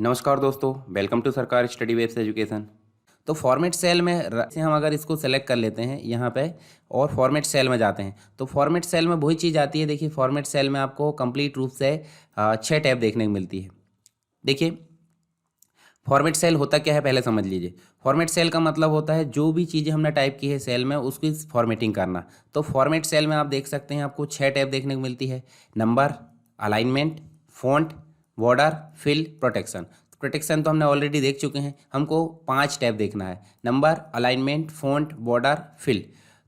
नमस्कार दोस्तों, welcome to सरकार स्टडी वेब्स एजुकेशन। तो फॉर्मेट सेल में से हम अगर इसको सेलेक्ट कर लेते हैं यहाँ पे और फॉर्मेट सेल में जाते हैं तो फॉर्मेट सेल में वही चीज़ आती है। देखिए फॉर्मेट सेल में आपको कंप्लीट रूप से 6 टैब देखने को मिलती है। देखिए फॉर्मेट सेल होता क्या है पहले समझ लीजिए। फॉर्मेट सेल का मतलब होता है जो भी चीज़ें हमने टाइप की है सेल में उसकी फॉर्मेटिंग करना। तो फॉर्मेट सेल में आप देख सकते हैं आपको 6 टैब देखने को मिलती है। Number, alignment, font, border, fill, protection. Protection तो हमने ऑलरेडी देख चुके हैं, हमको 5 टैब देखना है। Number, alignment, font, border, fill.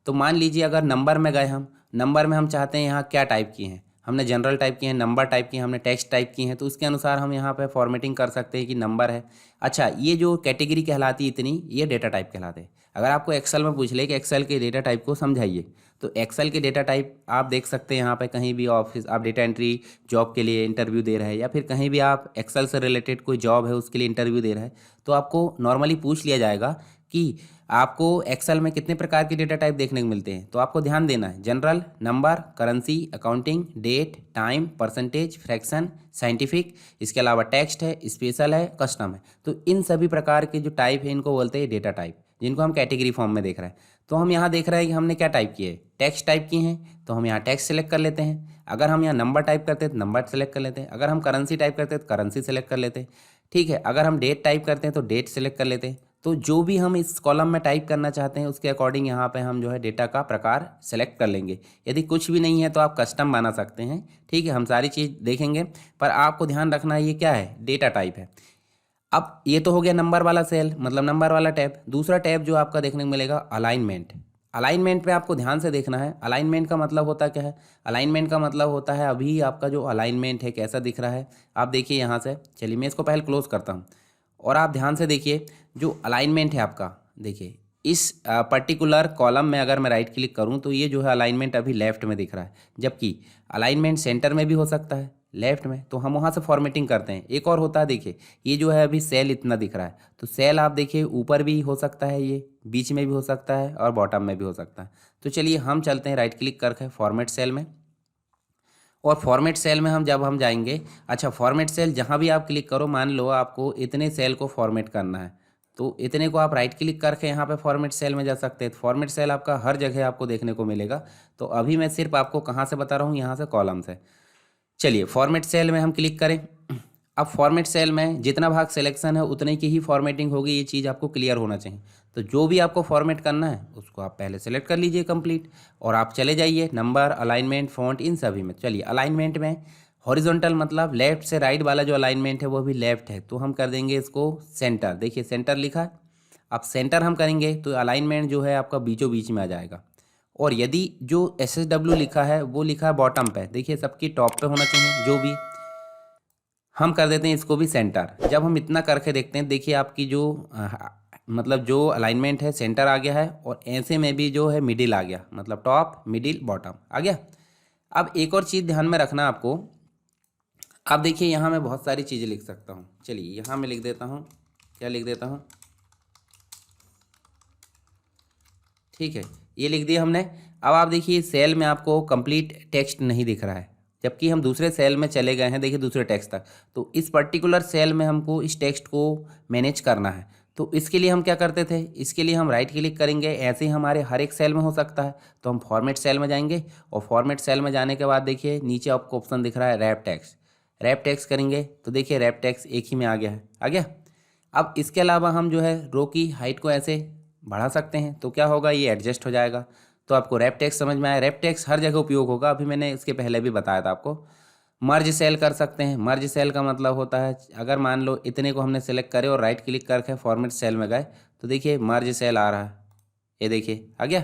तो मान लीजिए अगर नंबर में गए, हम नंबर में हम चाहते हैं यहाँ क्या टाइप किए हैं, हमने जनरल टाइप किए हैं, नंबर टाइप किए हैं, हमने टेक्स्ट टाइप किए हैं, तो उसके अनुसार हम यहाँ पे फॉर्मेटिंग कर सकते हैं कि नंबर है। अच्छा, ये जो कैटेगरी कहलाती है इतनी, ये डेटा टाइप कहलाते हैं। अगर आपको एक्सेल में पूछ ले कि एक्सेल के डेटा टाइप को समझाइए, तो एक्सेल के डेटा टाइप आप देख सकते हैं यहाँ पे कहीं भी ऑफिस आप डेटा एंट्री जॉब के लिए इंटरव्यू दे रहे हैं या फिर कहीं भी आप एक्सेल से रिलेटेड कोई जॉब है उसके लिए इंटरव्यू दे रहे हैं, तो आपको नॉर्मली पूछ लिया जाएगा कि आपको एक्सेल में कितने प्रकार के डेटा टाइप देखने को मिलते हैं। तो आपको ध्यान देना है, general, number, currency, accounting, date, time, percentage, fraction, scientific, इसके अलावा टेक्स्ट है, स्पेशल है, कस्टम है। तो इन सभी प्रकार के जो टाइप है इनको बोलते हैं डेटा टाइप, जिनको हम कैटेगरी फॉर्म में देख रहे हैं। तो हम यहाँ देख रहे हैं कि हमने क्या टाइप किए, टेक्स्ट टाइप किए हैं, तो हम यहाँ टेक्स्ट सेलेक्ट कर लेते हैं। अगर हम यहाँ नंबर टाइप करते हैं तो नंबर सेलेक्ट कर लेते हैं। अगर हम करेंसी टाइप करते हैं तो करेंसी सेलेक्ट कर लेते हैं। ठीक है, अगर हम डेट टाइप करते हैं तो डेट सेलेक्ट कर लेते हैं। तो जो भी हम इस कॉलम में टाइप करना चाहते हैं उसके अकॉर्डिंग यहाँ पे हम जो है डेटा का प्रकार सेलेक्ट कर लेंगे। यदि कुछ भी नहीं है तो आप कस्टम बना सकते हैं। ठीक है, हम सारी चीज़ देखेंगे, पर आपको ध्यान रखना है ये क्या है, डेटा टाइप है। अब ये तो हो गया नंबर वाला सेल, मतलब नंबर वाला टैब। दूसरा टैब जो आपका देखने को मिलेगा, अलाइनमेंट। अलाइनमेंट पे आपको ध्यान से देखना है। अलाइनमेंट का मतलब होता क्या है, अलाइनमेंट का मतलब होता है अभी आपका जो अलाइनमेंट है कैसा दिख रहा है। आप देखिए यहाँ से, चलिए मैं इसको पहले क्लोज करता हूँ और आप ध्यान से देखिए जो अलाइनमेंट है आपका। देखिए इस पर्टिकुलर कॉलम में अगर मैं राइट क्लिक करूं तो ये जो है अलाइनमेंट अभी लेफ्ट में दिख रहा है, जबकि अलाइनमेंट सेंटर में भी हो सकता है, लेफ्ट में, तो हम वहाँ से फॉर्मेटिंग करते हैं। एक और होता है, देखिए ये जो है अभी सेल इतना दिख रहा है, तो सेल आप देखिए ऊपर भी हो सकता है, ये बीच में भी हो सकता है और बॉटम में भी हो सकता है। तो चलिए हम चलते हैं राइट क्लिक करके फॉर्मेट सेल में, और फॉर्मेट सेल में हम जब हम जाएंगे, अच्छा फॉर्मेट सेल जहाँ भी आप क्लिक करो, मान लो आपको इतने सेल को फॉर्मेट करना है, तो इतने को आप राइट क्लिक करके यहाँ पे फॉर्मेट सेल में जा सकते हैं। तो फॉर्मेट सेल आपका हर जगह आपको देखने को मिलेगा। तो अभी मैं सिर्फ आपको कहाँ से बता रहा हूँ, यहाँ से कॉलम से। चलिए फॉर्मेट सेल में हम क्लिक करें। अब फॉर्मेट सेल में जितना भाग सिलेक्शन है उतने की ही फॉर्मेटिंग होगी, ये चीज़ आपको क्लियर होना चाहिए। तो जो भी आपको फॉर्मेट करना है उसको आप पहले सेलेक्ट कर लीजिए कंप्लीट, और आप चले जाइए नंबर, अलाइनमेंट, फॉन्ट, इन सभी में। चलिए अलाइनमेंट में हॉरिजॉन्टल मतलब लेफ्ट से राइट वाला जो अलाइनमेंट है वो भी लेफ्ट है, तो हम कर देंगे इसको सेंटर। देखिए सेंटर लिखा है, अब सेंटर हम करेंगे तो अलाइनमेंट जो है आपका बीचों बीच में आ जाएगा। और यदि जो SSW लिखा है वो लिखा है बॉटम पे, देखिए सबकी टॉप पे होना चाहिए। जो भी हम कर देते हैं इसको भी सेंटर। जब हम इतना करके देखते हैं, देखिए आपकी जो मतलब जो अलाइनमेंट है सेंटर आ गया है, और ऐसे में भी जो है मिडिल आ गया, मतलब टॉप, मिडिल, बॉटम आ गया। अब एक और चीज़ ध्यान में रखना आपको, आप देखिए यहाँ मैं बहुत सारी चीज़ें लिख सकता हूँ। चलिए यहाँ मैं लिख देता हूँ, क्या लिख देता हूँ, ठीक है ये लिख दिया हमने। अब आप देखिए सेल में आपको कंप्लीट टेक्स्ट नहीं दिख रहा है, जबकि हम दूसरे सेल में चले गए हैं, देखिए दूसरे टेक्स्ट तक। तो इस पर्टिकुलर सेल में हमको इस टेक्स्ट को मैनेज करना है। तो इसके लिए हम क्या करते थे, इसके लिए हम राइट क्लिक करेंगे, ऐसे ही हमारे हर एक सेल में हो सकता है। तो हम फॉर्मेट सेल में जाएंगे, और फॉर्मेट सेल में जाने के बाद देखिए नीचे आपको ऑप्शन दिख रहा है रैप टेक्स्ट। रैप टेक्स्ट करेंगे तो देखिए रैप टेक्स्ट एक ही में आ गया है, आ गया। अब इसके अलावा हम जो है रो की हाइट को ऐसे बढ़ा सकते हैं, तो क्या होगा, ये एडजस्ट हो जाएगा। तो आपको रैप टेक्स्ट समझ में आया, रैप टेक्स्ट हर जगह उपयोग होगा, अभी मैंने इसके पहले भी बताया था आपको। मर्ज सेल कर सकते हैं। मर्ज सेल का मतलब होता है, अगर मान लो इतने को हमने सेलेक्ट करे और राइट क्लिक करके फॉर्मेट सेल में गए, तो देखिए मर्ज सेल आ रहा है, ये देखिए आ गया।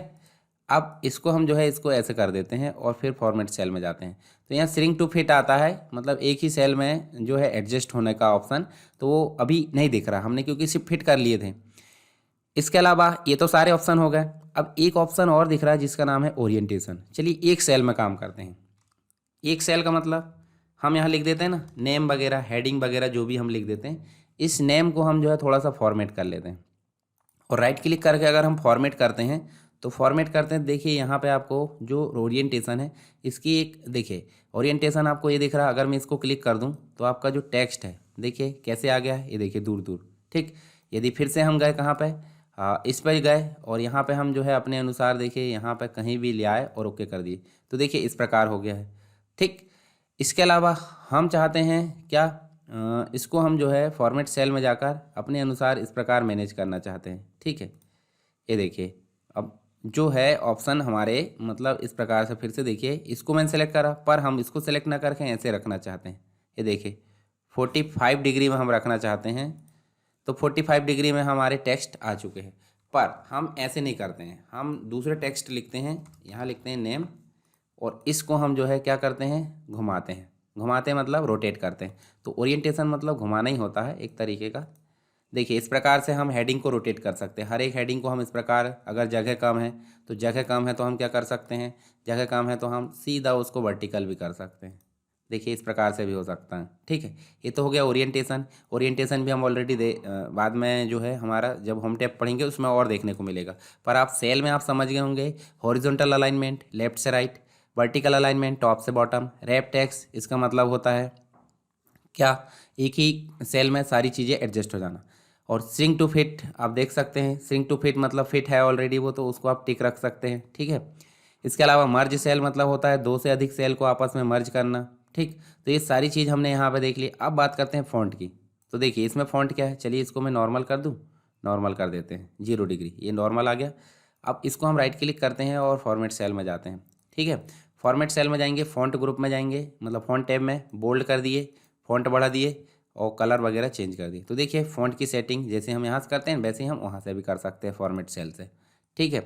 अब इसको हम जो है इसको ऐसे कर देते हैं और फिर फॉर्मेट सेल में जाते हैं। तो यहाँ श्रिंक टू फिट आता है, मतलब एक ही सेल में जो है एडजस्ट होने का ऑप्शन, तो वो अभी नहीं दिख रहा हमने, क्योंकि सिर्फ फिट कर लिए थे। इसके अलावा ये तो सारे ऑप्शन हो गए। अब एक ऑप्शन और दिख रहा है जिसका नाम है ओरिएंटेशन। चलिए एक सेल में काम करते हैं। एक सेल का मतलब हम यहाँ लिख देते हैं ना, नेम वगैरह, हेडिंग वगैरह जो भी हम लिख देते हैं, इस नेम को हम जो है थोड़ा सा फॉर्मेट कर लेते हैं, और राइट क्लिक करके अगर हम फॉर्मेट करते हैं तो फॉर्मेट करते हैं, देखिए यहाँ पे आपको जो ओरिएंटेशन है इसकी एक, देखिए ओरिएंटेशन आपको ये दिख रहा है। अगर मैं इसको क्लिक कर दूँ तो आपका जो टेक्स्ट है देखिए कैसे आ गया, ये देखिए दूर दूर। ठीक, यदि फिर से हम गए कहाँ पे, इस पर गए और यहाँ पे हम जो है अपने अनुसार देखिए यहाँ पे कहीं भी ले आए और ओके कर दिए, तो देखिए इस प्रकार हो गया है। ठीक, इसके अलावा हम चाहते हैं क्या, इसको हम जो है फॉर्मेट सेल में जाकर अपने अनुसार इस प्रकार मैनेज करना चाहते हैं। ठीक है, ये देखिए अब जो है ऑप्शन हमारे मतलब इस प्रकार से, फिर से देखिए इसको मैंने सेलेक्ट करा पर हम इसको सेलेक्ट ना करके ऐसे रखना चाहते हैं। ये देखिए 45 डिग्री में हम रखना चाहते हैं, तो 45 डिग्री में हमारे टेक्स्ट आ चुके हैं। पर हम ऐसे नहीं करते हैं, हम दूसरे टेक्स्ट लिखते हैं, यहाँ लिखते हैं नेम, और इसको हम जो है क्या करते हैं, घुमाते हैं। घुमाते मतलब रोटेट करते हैं, तो ओरिएंटेशन मतलब घुमाना ही होता है एक तरीके का। देखिए इस प्रकार से हम हेडिंग को रोटेट कर सकते हैं, हर एक हेडिंग को हम इस प्रकार, अगर जगह कम है तो जगह कम है तो हम क्या कर सकते हैं, जगह कम है तो हम सीधा उसको वर्टिकल भी कर सकते हैं। देखिए इस प्रकार से भी हो सकता है। ठीक है, ये तो हो गया ओरिएंटेशन। ओरिएंटेशन भी हम ऑलरेडी बाद में जो है हमारा जब होम टैब पढ़ेंगे उसमें और देखने को मिलेगा। पर आप सेल में आप समझ गए होंगे, हॉरिजॉन्टल अलाइनमेंट लेफ्ट से राइट, वर्टिकल अलाइनमेंट टॉप से बॉटम, रैप टेक्स्ट इसका मतलब होता है क्या, एक ही सेल में सारी चीज़ें एडजस्ट हो जाना। और श्रिंक टू फिट आप देख सकते हैं, श्रिंक टू फिट मतलब फिट है ऑलरेडी वो, तो उसको आप टिक रख सकते हैं। ठीक है, इसके अलावा मर्ज सेल मतलब होता है दो से अधिक सेल को आपस में मर्ज करना। ठीक, तो ये सारी चीज़ हमने यहाँ पे देख ली। अब बात करते हैं फ़ॉन्ट की। तो देखिए इसमें फ़ॉन्ट क्या है, चलिए इसको मैं नॉर्मल कर दूँ, नॉर्मल कर देते हैं 0 डिग्री, ये नॉर्मल आ गया। अब इसको हम राइट क्लिक करते हैं और फॉर्मेट सेल में जाते हैं। ठीक है, फॉर्मेट सेल में जाएंगे, फ़ॉन्ट ग्रुप में जाएंगे, मतलब फ़ॉन्ट टैब में बोल्ड कर दिए, फ़ॉन्ट बढ़ा दिए और कलर वगैरह चेंज कर दिए। तो देखिए फ़ॉन्ट की सेटिंग जैसे हम यहाँ से करते हैं वैसे ही हम वहाँ से भी कर सकते हैं फॉर्मेट सेल से। ठीक है,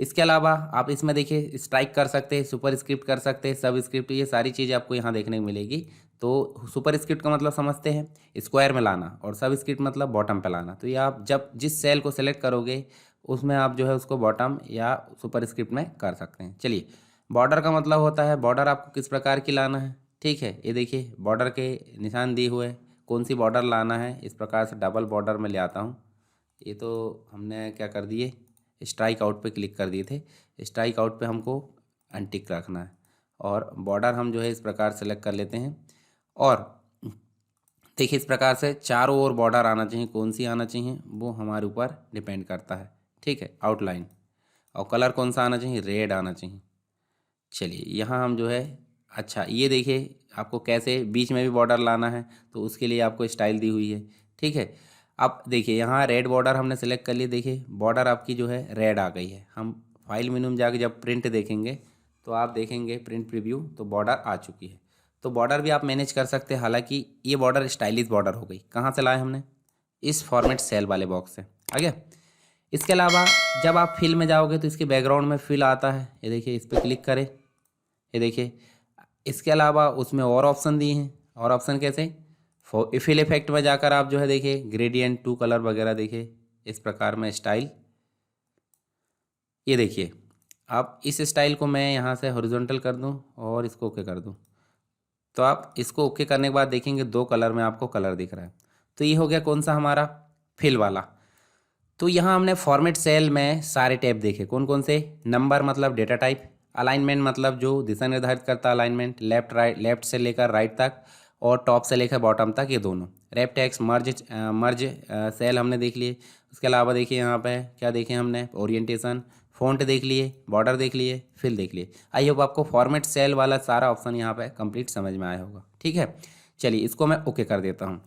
इसके अलावा आप इसमें देखिए स्ट्राइक कर सकते हैं, सुपर स्क्रिप्ट कर सकते हैं, सब स्क्रिप्ट, ये सारी चीज़ें आपको यहाँ देखने को मिलेगी। तो सुपर स्क्रिप्ट का मतलब समझते हैं, स्क्वायर में लाना, और सब स्क्रिप्ट मतलब बॉटम पे लाना। तो ये आप जब जिस सेल को सेलेक्ट करोगे उसमें आप जो है उसको बॉटम या सुपर स्क्रिप्ट में कर सकते हैं। चलिए, बॉर्डर का मतलब होता है बॉर्डर आपको किस प्रकार की लाना है। ठीक है, ये देखिए बॉर्डर के निशान दिए हुए, कौन सी बॉर्डर लाना है, इस प्रकार से डबल बॉर्डर में ले आता हूँ। ये तो हमने क्या कर दिए, स्ट्राइक आउट पे क्लिक कर दिए थे, स्ट्राइक आउट पे हमको अनटिक रखना है। और बॉर्डर हम जो है इस प्रकार सेलेक्ट कर लेते हैं, और देखिए इस प्रकार से चारों ओर बॉर्डर आना चाहिए, कौन सी आना चाहिए वो हमारे ऊपर डिपेंड करता है। ठीक है, आउटलाइन, और कलर कौन सा आना चाहिए, रेड आना चाहिए। चलिए यहाँ हम जो है, अच्छा ये देखिए आपको कैसे बीच में भी बॉर्डर लाना है, तो उसके लिए आपको स्टाइल दी हुई है। ठीक है, अब देखिए यहाँ रेड बॉर्डर हमने सेलेक्ट कर लिया, देखिए बॉर्डर आपकी जो है रेड आ गई है। हम फाइल मेनू में जाके जब प्रिंट देखेंगे तो आप देखेंगे प्रिंट प्रीव्यू, तो बॉर्डर आ चुकी है। तो बॉर्डर भी आप मैनेज कर सकते हैं, हालांकि ये बॉर्डर स्टाइलिश बॉर्डर हो गई। कहाँ से लाए हमने, इस फॉर्मेट सेल वाले बॉक्स से आ गया। इसके अलावा जब आप फिल में जाओगे तो इसके बैकग्राउंड में फिल आता है, ये देखिए इस पर क्लिक करें, ये देखिए। इसके अलावा उसमें और ऑप्शन दिए हैं, और ऑप्शन कैसे, फिल इफेक्ट में जाकर आप जो है देखिए ग्रेडियंट टू कलर वगैरह देखिए इस प्रकार में स्टाइल। ये देखिए आप इस स्टाइल को मैं यहाँ से हॉरिजॉन्टल कर दूँ और इसको ओके कर दूँ, तो आप इसको ओके करने के बाद देखेंगे 2 कलर में आपको कलर दिख रहा है। तो ये हो गया कौन सा, हमारा फिल वाला। तो यहाँ हमने फॉर्मेट सेल में सारे टैब देखे, कौन कौन से, नंबर मतलब डेटा टाइप, अलाइनमेंट मतलब जो दिशा निर्धारित करता है अलाइनमेंट, लेफ्ट राइट, लेफ्ट से लेकर राइट तक और टॉप से लेकर बॉटम तक, ये दोनों। रैप टेक्स्ट, मर्ज सेल हमने देख लिए। उसके अलावा देखिए यहाँ पे क्या देखे हमने, ओरिएंटेशन, फ़ॉन्ट देख लिए, बॉर्डर देख लिए, फिल देख लिए। आई होप आपको फॉर्मेट सेल वाला सारा ऑप्शन यहाँ पे कंप्लीट समझ में आया होगा। ठीक है, चलिए इसको मैं ओके कर देता हूँ।